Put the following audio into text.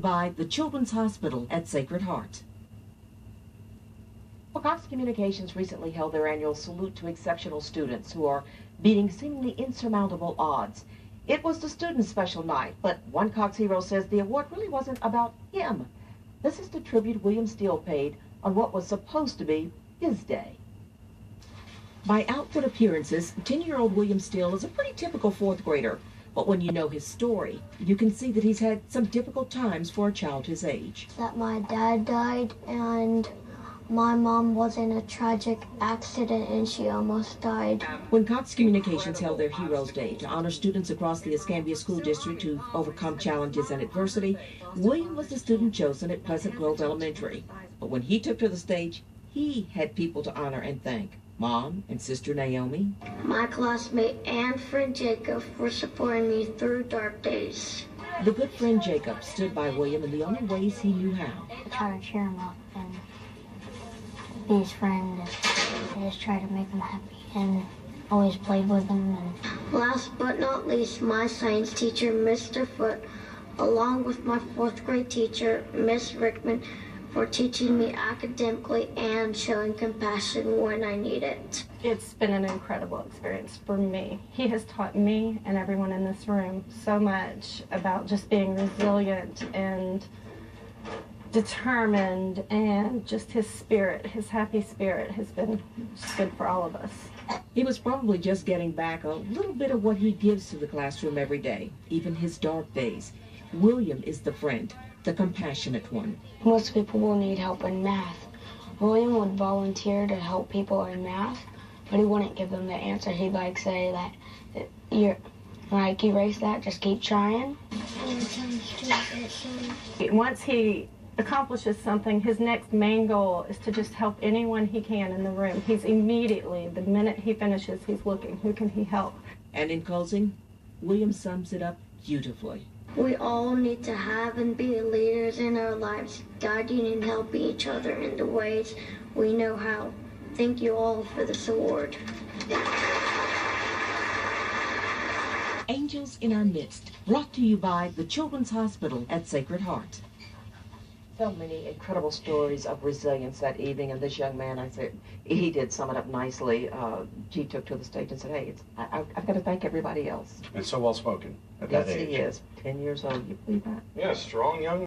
by the Children's Hospital at Sacred Heart. Well, Cox Communications recently held their annual Salute to Exceptional Students who are beating seemingly insurmountable odds. It was the students' special night, but one Cox hero says the award really wasn't about him. This is the tribute William Steele paid on what was supposed to be his day. By outward appearances, 10-year-old William Steele is a pretty typical fourth grader. But when you know his story, you can see that he's had some difficult times for a child his age. That my dad died and my mom was in a tragic accident and she almost died. When Cox Communications held their Heroes Day to honor students across the Escambia School District who've overcome challenges and adversity, William was the student chosen at Pleasant Grove Elementary. But when he took to the stage, he had people to honor and thank. Mom and Sister Naomi, My classmate and friend Jacob for supporting me through dark days. the good friend Jacob stood by William in the only ways he knew how. I try to cheer him up and be his friend. I just try to make him happy and always played with him. Last but not least, my science teacher, Mr. Foote, along with my fourth grade teacher, Miss Rickman, for teaching me academically and showing compassion when I need it. It's been an incredible experience for me. He has taught me and everyone in this room so much about just being resilient and determined, and just his spirit, his happy spirit has been just good for all of us. He was probably just getting back a little bit of what he gives to the classroom every day, even his dark days. William is the friend, the compassionate one. Most people will need help in math. William would volunteer to help people in math, but he wouldn't give them the answer. He'd like say that you're like, erase that, just keep trying. Once he accomplishes something, his next main goal is to just help anyone he can in the room. He's immediately, the minute he finishes, he's looking, who can he help? And in closing, William sums it up beautifully. We all need to have and be leaders in our lives, guiding and helping each other in the ways we know how. Thank you all for this award. Angels in Our Midst, brought to you by the Children's Hospital at Sacred Heart. So many incredible stories of resilience that evening, and this young man, I said, he did sum it up nicely. He took to the stage and said, hey, I've got to thank everybody else. And so well spoken at Yes, that age. he is. 10 years old, you believe that? Yeah, strong young